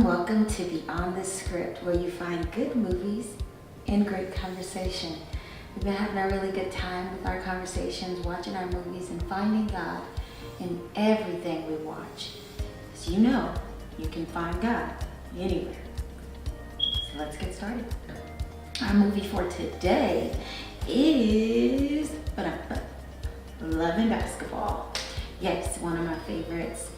Welcome to Beyond the Script, where you find good movies and great conversation. We've been having a really good time with our conversations, watching our movies, and finding God in everything we watch. As you know, you can find God anywhere. So let's get started. Our movie for today is Love and Basketball. Yes, one of my favorites.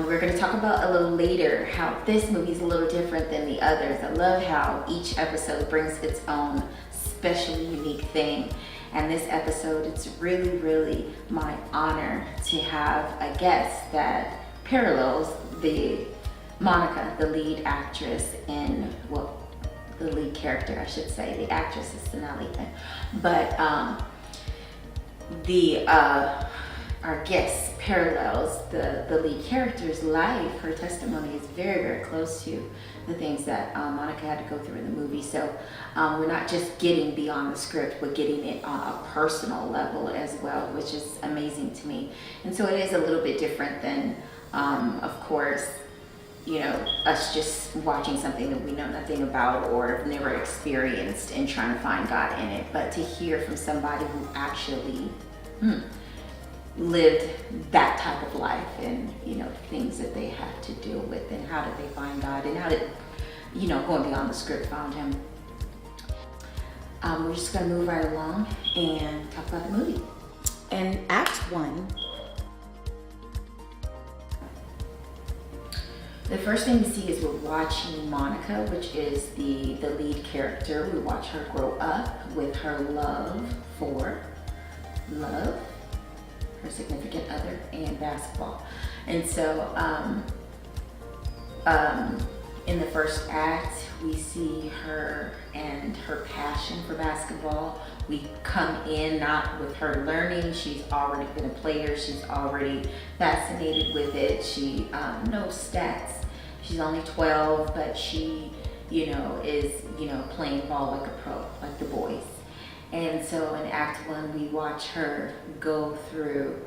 We're going to talk about a little later how this movie is a little different than the others. I love how each episode brings its own special, unique thing. And this episode, it's really, really my honor to have a guest that parallels Monica, the lead actress in, the lead character, I should say. The actress is the not lead thing. But our guest parallels the lead character's life. Her testimony is very, very close to the things that Monica had to go through in the movie. So we're not just getting beyond the script, but getting it on a personal level as well, which is amazing to me. And so it is a little bit different than, of course, us just watching something that we know nothing about or have never experienced and trying to find God in it. But to hear from somebody who actually lived that type of life and things that they had to deal with, and how did they find God, and how did going beyond the script found him. We're just going to move right along and talk about the movie. In Act 1, the first thing we see is we're watching Monica, which is the lead character. We watch her grow up with her love for her significant other, and basketball. And so in the first act, we see her and her passion for basketball. We come in not with her learning. She's already been a player. She's already fascinated with it. She knows stats. She's only 12, but she, is, playing ball like a pro, like the boys. And so in Act 1, we watch her go through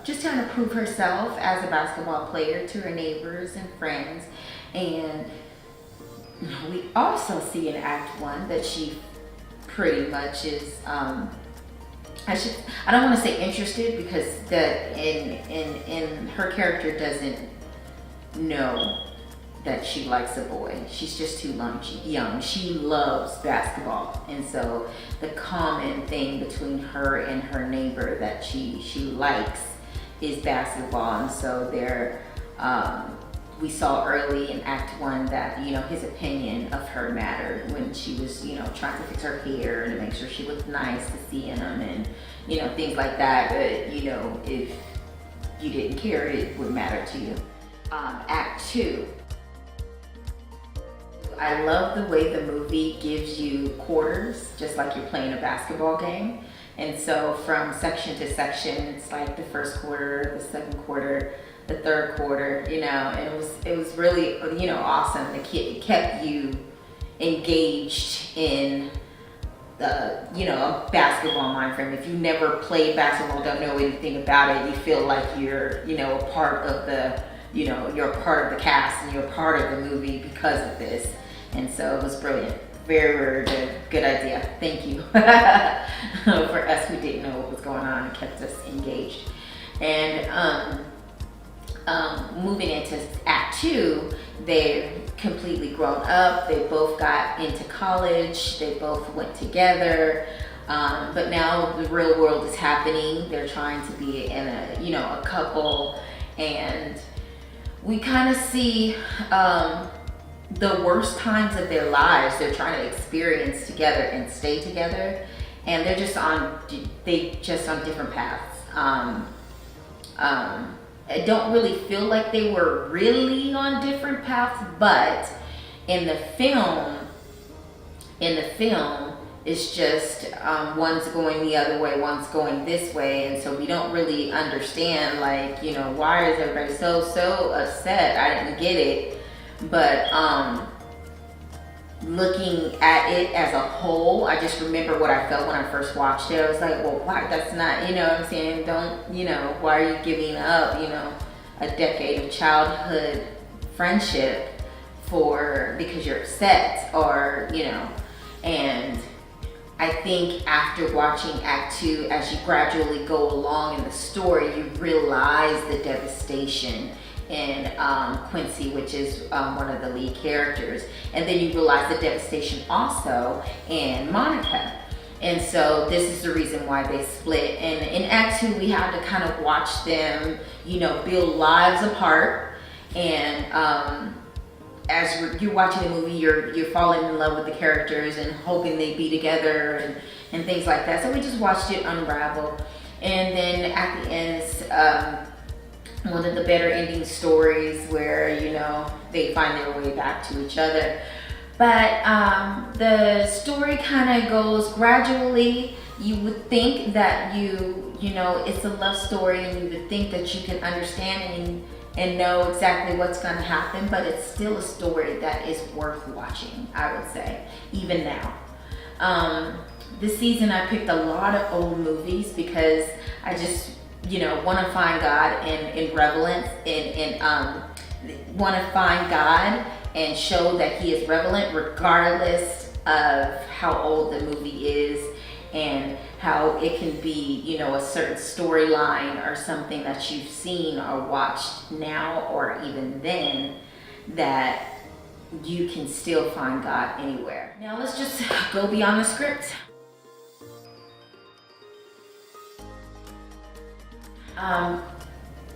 just trying to prove herself as a basketball player to her neighbors and friends. And we also see in Act 1 that she pretty much is, I don't want to say interested, because in her character doesn't know that she likes a boy. She's just too young. She loves basketball. And so the common thing between her and her neighbor that she likes is basketball. And so we saw early in Act 1 that, his opinion of her mattered when she was, trying to fix her hair and to make sure she looked nice to see him, and, things like that. But, if you didn't care, it would matter to you. Act 2. I love the way the movie gives you quarters, just like you're playing a basketball game. And so from section to section, it's like the first quarter, the second quarter, the third quarter, and it was really, awesome. It kept you engaged in the, a basketball mind frame. If you never played basketball, don't know anything about it, you feel like you're, a part of the, you're a part of the cast and you're a part of the movie because of this. And so it was brilliant. Very, very good idea. Thank you. For us who didn't know what was going on, it kept us engaged. And moving into Act 2, they've completely grown up. They both got into college. They both went together. But now the real world is happening. They're trying to be in a couple, and we kind of see the worst times of their lives they're trying to experience together and stay together, and they're just on different paths. I don't really feel like they were really on different paths, but in the film it's just one's going the other way, one's going this way, and so we don't really understand, why is everybody so upset. I didn't get it. But looking at it as a whole, I just remember what I felt when I first watched it. I was like, well, why? That's not, what I'm saying? Don't, why are you giving up, a decade of childhood friendship because you're upset, or and I think after watching Act 2, as you gradually go along in the story, you realize the devastation in Quincy, which is one of the lead characters. And then you realize the devastation also in Monica. And so this is the reason why they split. And in Act 2, we had to kind of watch them, build lives apart. And as you're watching the movie, you're falling in love with the characters and hoping they be together and things like that. So we just watched it unravel. And then at the end, it's one of the better ending stories where, they find their way back to each other. But the story kind of goes gradually. You would think that it's a love story, and you would think that you can understand and know exactly what's going to happen, but it's still a story that is worth watching, I would say, even now. This season I picked a lot of old movies because I just, want to find God in relevance and want to find God and show that he is relevant regardless of how old the movie is, and how it can be, a certain storyline or something that you've seen or watched now or even then, that you can still find God anywhere. Now let's just go beyond the script.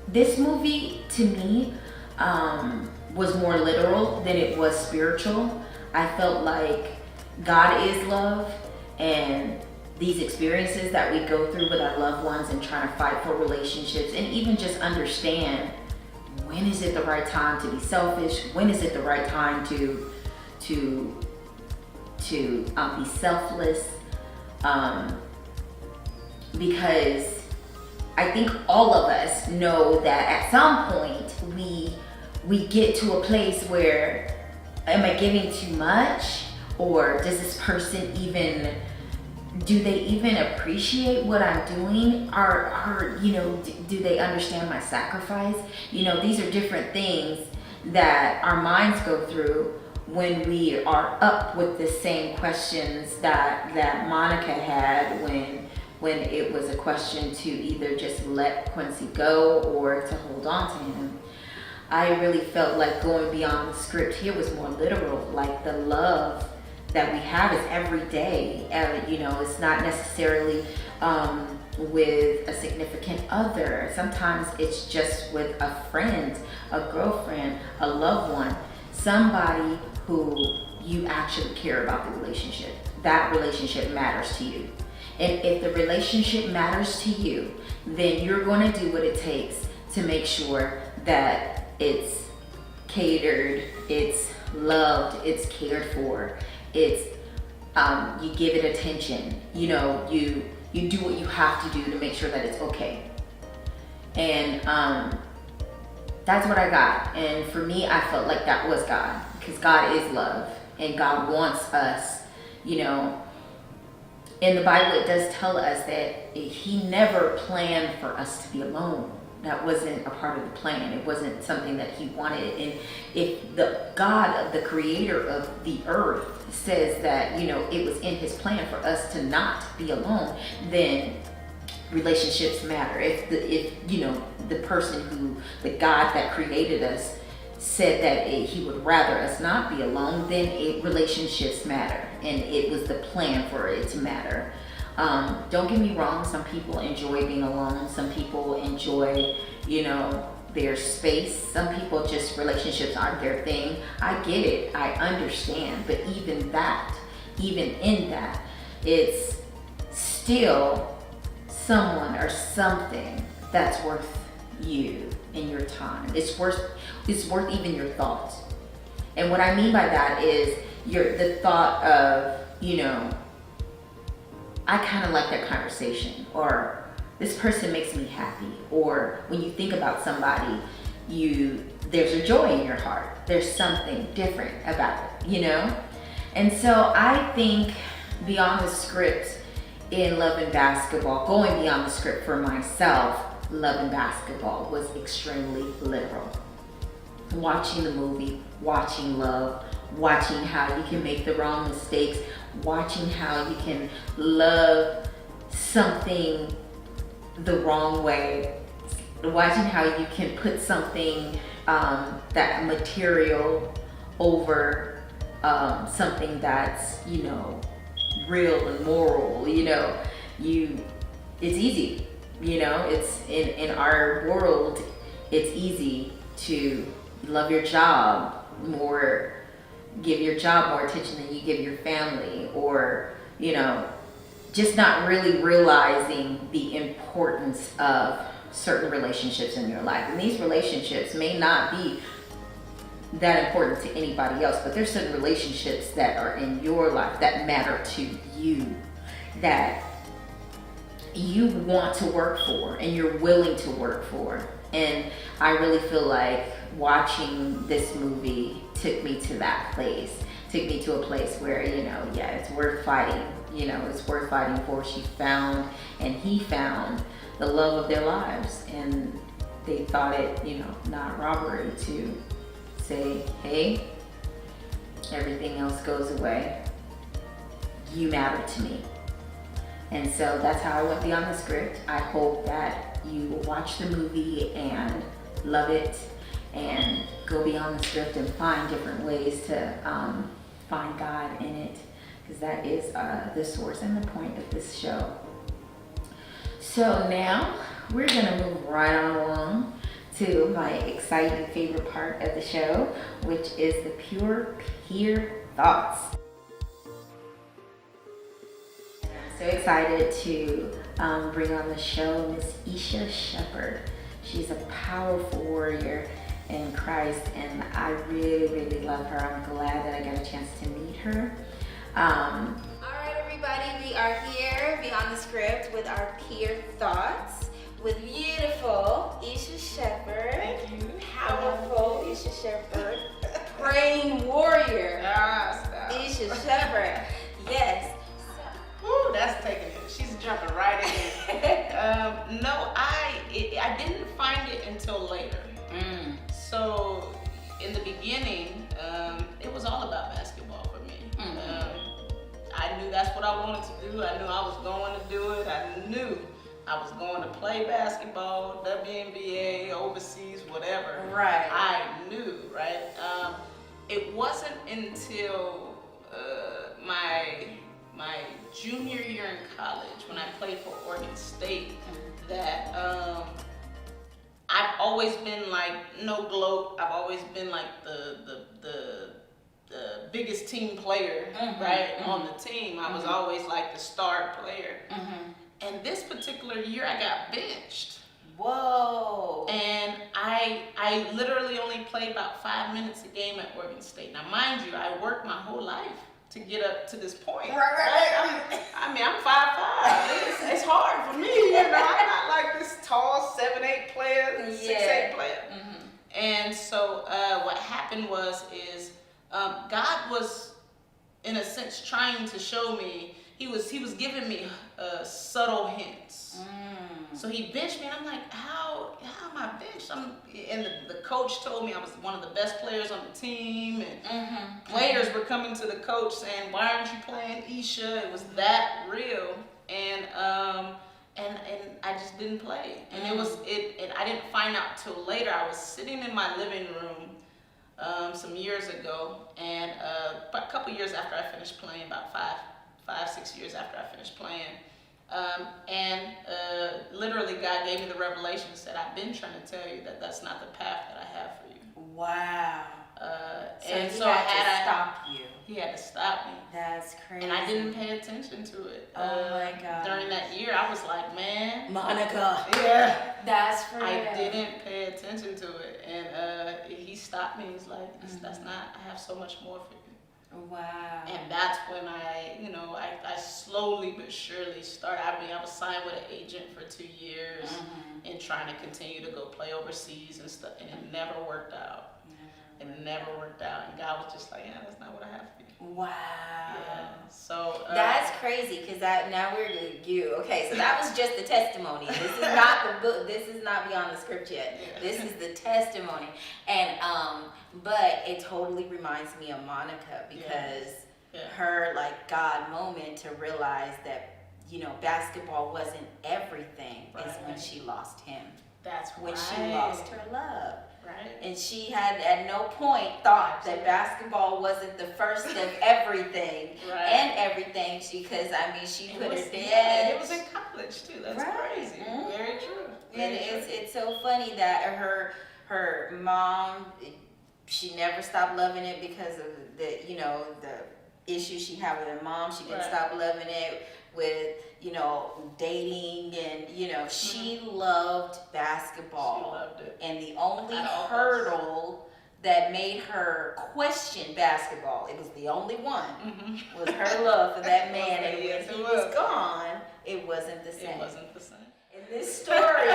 This movie, to me, was more literal than it was spiritual. I felt like God is love, and these experiences that we go through with our loved ones and trying to fight for relationships, and even just understand, when is it the right time to be selfish? When is it the right time to be selfless? Because I think all of us know that at some point we get to a place where, am I giving too much? Or does this person do they even appreciate what I'm doing? Or do they understand my sacrifice? These are different things that our minds go through when we are up with the same questions that Monica had when it was a question to either just let Quincy go or to hold on to him. I really felt like going beyond the script here was more literal, like the love that we have is every day. It's not necessarily with a significant other. Sometimes it's just with a friend, a girlfriend, a loved one, somebody who you actually care about the relationship. That relationship matters to you. And if the relationship matters to you, then you're going to do what it takes to make sure that it's catered, it's loved, it's cared for, it's you give it attention. You do what you have to do to make sure that it's okay. And that's what I got. And for me, I felt like that was God, because God is love, and God wants us, in the Bible, it does tell us that he never planned for us to be alone. That wasn't a part of the plan. It wasn't something that he wanted. And if the God, the creator of the earth, says that, it was in his plan for us to not be alone, then relationships matter. If the person the God that created us said that he would rather us not be alone, then relationships matter, and it was the plan for it to matter. Don't get me wrong, some people enjoy being alone, some people enjoy their space, some people just, relationships aren't their thing. I get it, I understand, but even in that, it's still someone or something that's worth you and your time. It's worth even your thoughts. And what I mean by that is the thought of, I kind of like that conversation, or this person makes me happy, or when you think about somebody, there's a joy in your heart. There's something different about it, And so I think beyond the script in Love and Basketball, going beyond the script for myself, loving basketball was extremely literal. Watching the movie, watching love, watching how you can make the wrong mistakes, watching how you can love something the wrong way, watching how you can put something, that material over something that's, real and moral, it's easy, it's in our world, it's easy to love your job more, give your job more attention than you give your family, or, just not really realizing the importance of certain relationships in your life. And these relationships may not be that important to anybody else, but there's certain relationships that are in your life that matter to you, that you want to work for and you're willing to work for. And I really feel like watching this movie took me to that place, took me to a place where, it's worth fighting, it's worth fighting for. She found, and he found, the love of their lives, and they thought it, not robbery to say, hey, everything else goes away. You matter to me. And so that's how I went beyond the script. I hope that you will watch the movie and love it and go beyond the script and find different ways to find God in it, because that is the source and the point of this show. So now we're gonna move right on along to my exciting favorite part of the show, which is the pure peer thoughts. And I'm so excited to bring on the show Miss Isha Shepherd. She's a powerful warrior in Christ, and I really, really love her. I'm glad that I got a chance to meet her. Alright everybody, we are here beyond the script with our peer thoughts with beautiful Isha Shepherd. Thank you. Powerful Isha Shepherd. Praying warrior. Isha Shepherd. Yes. Ooh, that's taking it. She's jumping right in. No, I didn't find it until later. So in the beginning, it was all about basketball for me. I knew that's what I wanted to do. I knew I was going to do it. I knew I was going to play basketball, WNBA, overseas, whatever. Right. I knew, right? It wasn't until my junior year in college, when I played for Oregon State, that I've always been like, no gloat, I've always been like the biggest team player, right, on the team. I was always like the star player. And this particular year I got benched. Whoa. And I literally only played about 5 minutes a game at Oregon State. Now mind you, I worked my whole life to get up to this point. Right. I'm 5'5". It's hard for me, I'm not like this tall 7'8" player, 6'8" player. And so what happened was God was, in a sense, trying to show me. He was giving me subtle hints. So he benched me, and I'm like, how am I benched? And the coach told me I was one of the best players on the team, and players were coming to the coach saying, why aren't you playing Isha? It was that real, and I just didn't play. And I didn't find out till later. I was sitting in my living room some years ago, and a couple years after I finished playing, about 5-6 years after I finished playing, literally God gave me the revelation and said, I've been trying to tell you that that's not the path that I have for you. Wow. So he had to stop you. He had to stop me. That's crazy. And I didn't pay attention to it. Oh my God. During that year, I was like, man. Monica. Yeah. That's for real. I didn't pay attention to it. And he stopped me. He's like, that's not, I have so much more for you. Wow. And that's when I slowly but surely started. I was signed with an agent for 2 years and trying to continue to go play overseas and stuff, and it never worked out. It never worked out. And God was just like, yeah, that's not what I have for you. Wow. Yeah. So that's crazy because now we're you. Okay, so that was just the testimony. This is not the book. This is not beyond the script yet. This is the testimony. And but it totally reminds me of Monica because her like God moment to realize that, you know, basketball wasn't everything is when she lost him. That's when she lost her love. Right. And she had at no point thought that basketball wasn't the first of everything and everything, because I mean she put her dad. It was in college too. That's crazy. Very true. And it's so funny that her mom, she never stopped loving it because of the, you know, the issues she had with her mom. She didn't stop loving it with, you know, dating, and you know, she loved basketball. She loved it. And the only hurdle that made her question basketball, it was the only one, was her love for that man. And when he was gone, it wasn't the same. It wasn't the same. In this story,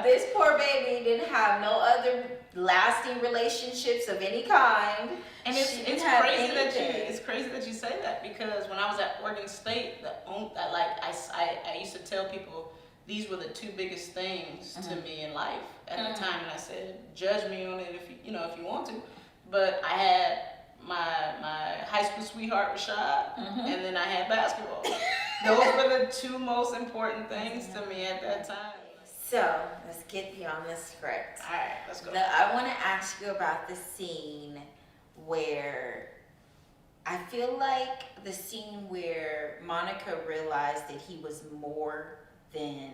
this poor baby didn't have no other lasting relationships of any kind. And it's crazy that you say that, because when I was at Oregon State, I used to tell people these were the two biggest things to me in life at the time, and I said, judge me on it if you want to, but I had my high school sweetheart Rashad, and then I had basketball. Those were the two most important things to me at that time. So let's get beyond the script. All right, let's go. I want to ask you about the scene where I feel like the scene where Monica realized that he was more than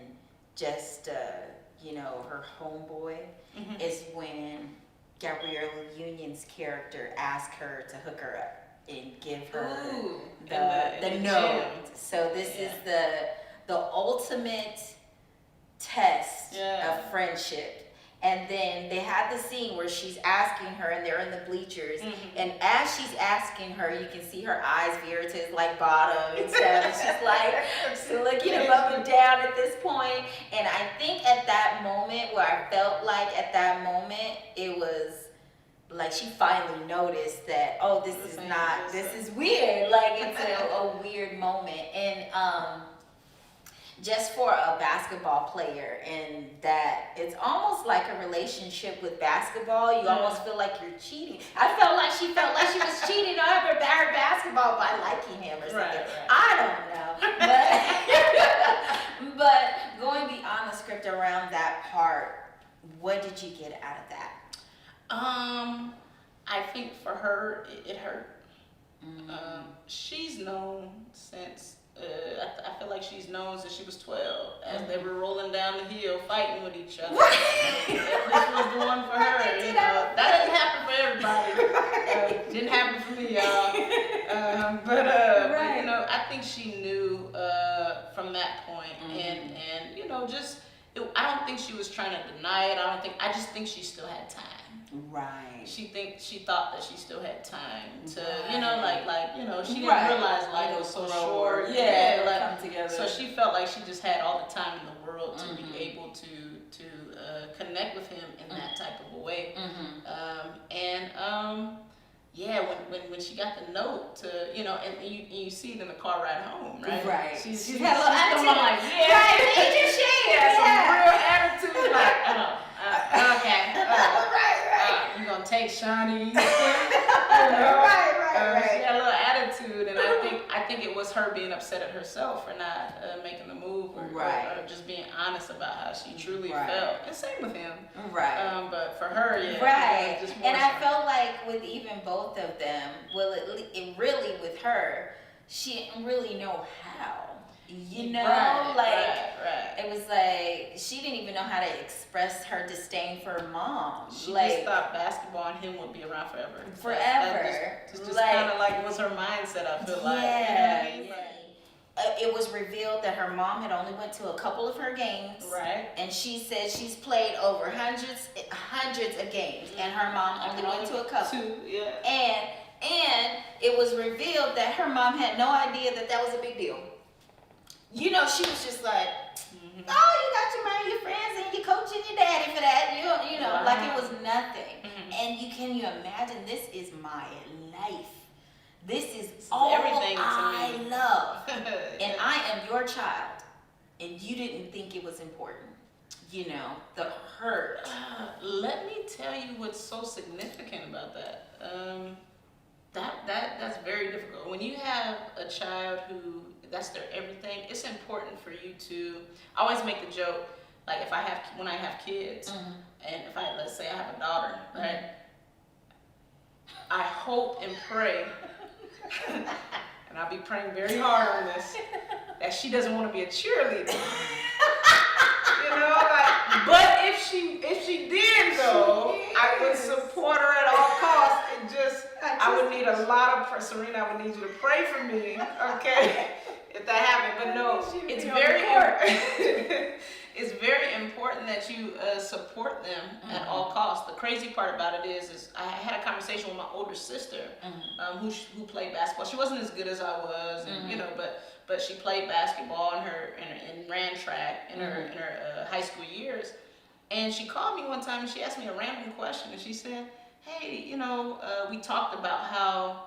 just you know, her homeboy, is when Gabrielle Union's character asked her to hook her up and give her the note. So this is the ultimate test of friendship. And then they had the scene where she's asking her, and they're in the bleachers, and as she's asking her, you can see her eyes veer to his like bottom and stuff. And she's like looking him up and down at this point. And I think at that moment, where I felt like at that moment, it was like she finally noticed that, oh, this is weird. Like it's a weird moment. And just for a basketball player, and that it's almost like a relationship with basketball. You almost feel like you're cheating. I felt like she was cheating on her basketball by liking him or something. I don't know. But going beyond the script around that part, what did you get out of that? I think for her, it hurt. She's known since, I feel like she's known since she was 12, as they were rolling down the hill fighting with each other. This was the one for her. You know, that didn't happen for everybody. Didn't happen for me, y'all. But you know, I think she knew from that point, and you know, just I don't think she was trying to deny it. I just think she still had time. Right. She thought that she still had time to, you know, like you know, she didn't realize life was so short. Come together. So she felt like she just had all the time in the world to be able to connect with him in that type of a way. Yeah, when she got the note to, you know, and you see it in the car ride home, right? Right. She's had a little attitude. Like, Major shade. Some real attitude, like, okay, you gonna take Shawnee? You know? Right. She had a little attitude, and I think it was her being upset at herself for not making the move, or just being honest about how she truly felt. And same with him. Right. But for her, just more and I felt like with even both of them, well, it really with her, she didn't really know how. You know, it was like she didn't even know how to express her disdain for her mom. She like, just thought basketball and him would be around forever. Forever. Just kind of like was her mindset, I feel like. Yeah. You know what I mean? It was revealed that her mom had only went to a couple of her games. Right. And she said she's played over hundreds of games, and her mom only went to a couple. Two, yeah. And it was revealed that her mom had no idea that was a big deal. You know, she was just like, oh, you got to marry your friends and your coach and your daddy for that. You know, like it was nothing. And can you imagine, this is my life. This is all everything I to me. love. and I am your child, and you didn't think it was important. You know, the hurt. Let me tell you what's so significant about that. That's very difficult. When you have a child who that's their everything, it's important for you to. I always make the joke, like when I have kids, and if let's say I have a daughter, right? I hope and pray, and I'll be praying very hard on this, that she doesn't want to be a cheerleader. You know, like, but if she did though, I would support her at all costs. I would need a lot of Serena, I would need you to pray for me, okay? If that happened. But no, it's very important. It's very important that you support them at all costs. The crazy part about it is I had a conversation with my older sister, who played basketball. She wasn't as good as I was, and you know, but she played basketball and ran track in her high school years. And she called me one time and she asked me a random question, and she said, "Hey, you know, we talked about how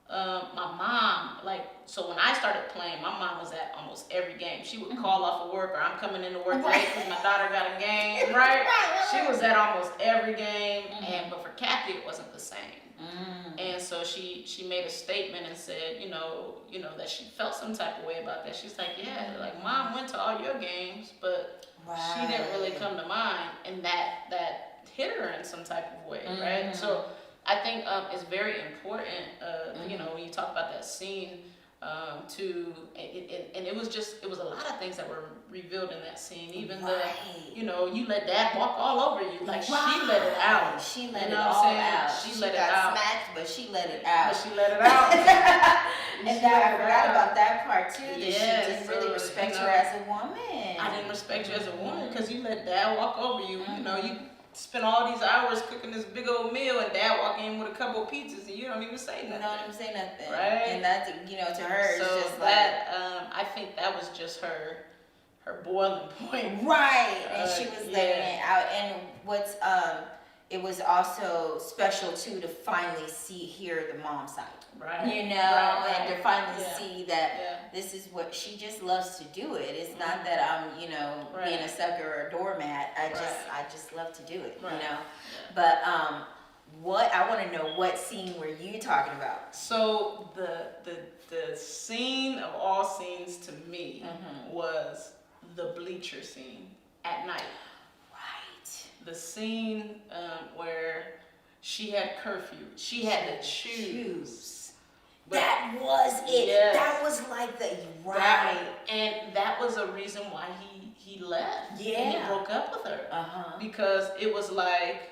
my mom, like, so when I started playing, my mom was at almost every game. She would call off of work, or I'm coming into work late because my daughter got a game, right? She was at almost every game, but for Kathy, it wasn't the same. And so she made a statement and said, you know that she felt some type of way about that. She's like, yeah, like Mom went to all your games, but she didn't really come to mine, and that hit her in some type of way, right? So I think it's very important, you know, when you talk about that scene, and it was a lot of things that were revealed in that scene. Even you know, you let Dad walk all over you, like she let it out. She let it all out. She let it got out. smacked, but she let it out. But she let it out. And I forgot about that part too. That she didn't really so, respect you her know, as a woman. I didn't respect you as a woman because you let Dad walk over you. You know, you spend all these hours cooking this big old meal, and Dad walk in with a couple of pizzas, and you don't even say nothing. You don't even say nothing. Right? And that's, you know, to her, So it's just that, I think that was just her boiling point. right. And she was letting yeah. it out. And what's, it was also special too to finally hear the mom side. Right. You know, Right. and to finally Yeah. see that Yeah. this is what she just loves to do it. It's not that I'm, you know, being a sucker or a doormat. I just love to do it, you know. Yeah. But what I want to know, what scene were you talking about? So the scene of all scenes to me was the bleacher scene at night. Right. The scene where she had curfew. She had to choose. But that was it. Yes. That was like the and that was a reason why he left. Yeah. And he broke up with her. Because it was like,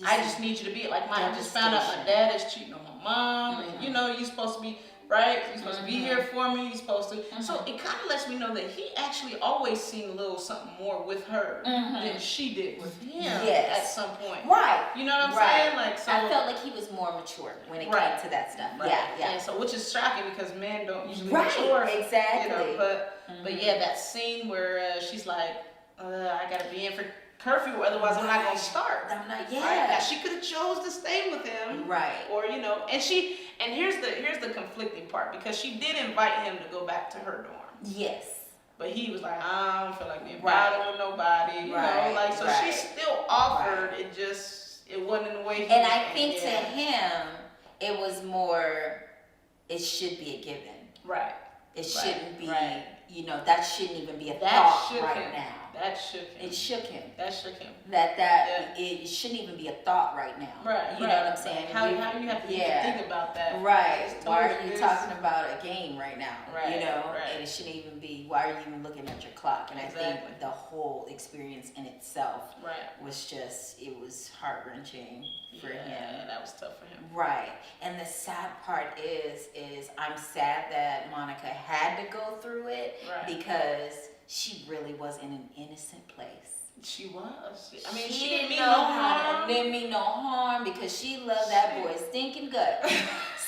I just need you to be like, I just found out my dad is cheating on my mom, and you know, you're supposed to be right. You're supposed to be here for me. You're supposed to. So it kind of lets me know that he actually always seen a little something more with her than she did with him. Yes. At some point. Right. You know what I'm saying? Like, so I felt like he was more mature when it came to that stuff. Right. Yeah. And so, which is shocking because men don't usually Right. mature. Exactly. You know, but yeah, that scene where she's like, I gotta be in for curfew, otherwise I'm not gonna start. I'm not. Yeah. Right? Now, she could have chose to stay with him. Right. Or you know, and here's the conflicting part, because she did invite him to go back to her dorm. Yes. But he was like, I don't feel like being bothered with nobody. You know, like, so she still offered. It just, it wasn't in the way he And I think to him, it was more, it should be a given. Right. It shouldn't be, Right. you know, that shouldn't even be a That thought shook right him. now. That shook him. It shook him. That shook him. It shouldn't even be a thought right now. Right. You know what I'm saying? How do you have to think about that? Right. It's Why totally are you talking about a game right now? Right. You know, Right. and it shouldn't even be, why are you even looking at your clock? And I Exactly. think the whole experience in itself was just, it was heart-wrenching for him. Yeah, that was tough for him. Right. And the sad part is I'm sad that Monica had to go through it because she really was in an innocent place. She was. I mean, she didn't mean know no how harm. didn't mean no harm because she loved that boy's stinking gut.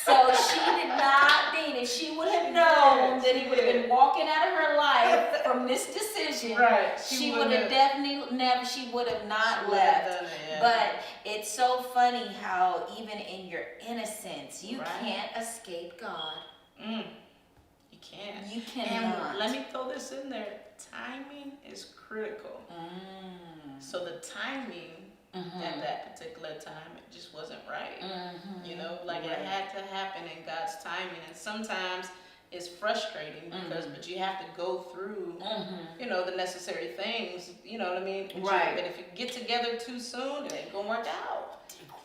So she did not mean, if she would have known that he would have been walking out of her life from this decision, she would have definitely never, she would have not left. But it's so funny how even in your innocence, you can't escape God. You can't. You cannot. And let me throw this in there. Timing is critical. So the timing at that particular time, it just wasn't right. You know, like it had to happen in God's timing. And sometimes it's frustrating because, but you have to go through, you know, the necessary things. You know what I mean? Right. But if you get together too soon, it ain't gonna work out.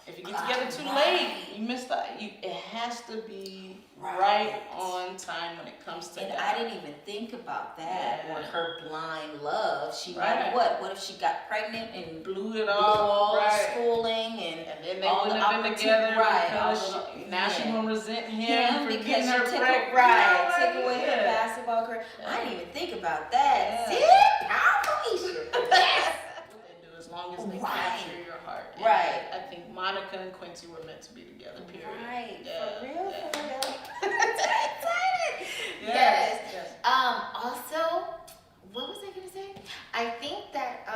If you get together too late, you missed out. It has to be right on time when it comes to And God. I didn't even think about that. Yeah. Or her blind love. She Right. might what if she got pregnant and Blew it blew all. all Right. schooling And then they all wouldn't the have been together because now she yeah. gonna resent him for because getting she her took pregnant. took away her Yeah. basketball career. I didn't even think about that. Yeah. See? Powerful Isha. Yes. What they do as long as they Right. capture your heart. And Right. I think Monica and Quincy were meant to be together, period. Right. Yeah. For real, Yeah. for real. I'm so excited. Yes. Also, what was I gonna say? I think that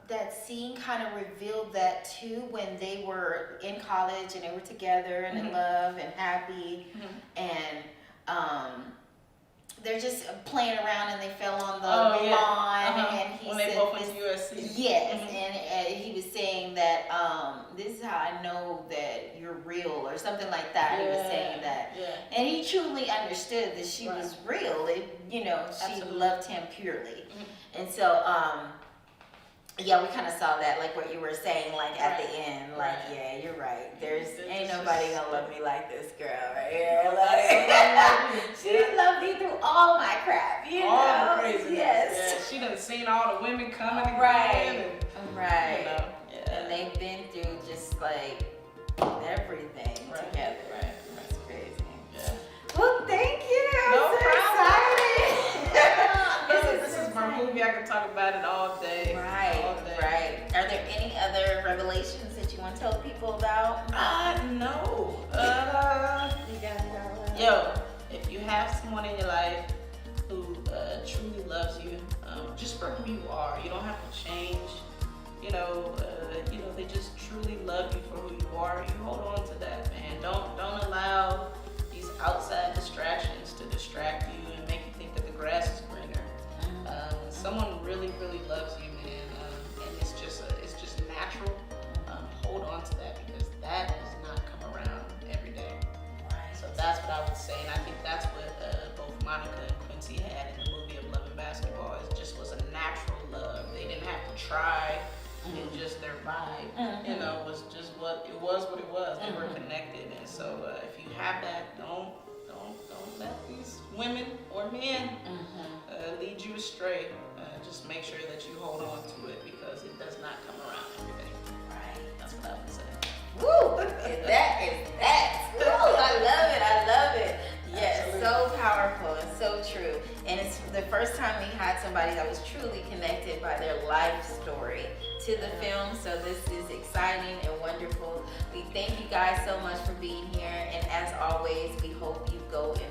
that scene kind of revealed that too when they were in college and they were together and in love and happy, and they're just playing around and they fell on the lawn and he when said they both went this, to USC. yes, and he was saying that this is how I know that you're real or something like that. He was saying that. Yeah. And he truly understood that she was real. She Absolutely. loved him purely. And so, yeah, we kind of saw that, like what you were saying, like at the end, like, yeah, you're right. Ain't nobody gonna love me like this girl right here. Like, she loved me through all my crap, you All know? the craziness. Yes. Yeah. She done seen all the women coming and Right. going. And, Right. You know, yeah. And they've been through just like everything together. Right. That's crazy. Yeah. Well, thank you. No I'm so problem. excited. This is my movie. I can talk about it all day. Right, All day. right. Are there any other revelations that you want to tell people about? No. You got it all. Yo, if you have someone in your life who truly loves you, just for who you are, you don't have to change. They just truly love you for who you are. You hold on to that, man. Don't allow these outside distractions to distract you and make you think that the grass is greener. Someone really, really loves you, man, and it's just natural. Hold on to that because that does not come around every day. So that's what I would say, and I think that's what both Monica and Quincy had in the movie of Love and Basketball. It just was a natural love. They didn't have to try. It just their vibe, was just what it was. They were connected, and so if you have that, don't let these women or men lead you astray. Just make sure that you hold on to it because it does not come around every day. Right. That's what I would say. Woo! That is that. Woo! I love it. Yes, Absolutely. so powerful and so true. And it's the first time we had somebody that was truly connected by their life story to the film. So this is exciting and wonderful. We thank you guys so much for being here. And as always, we hope you go and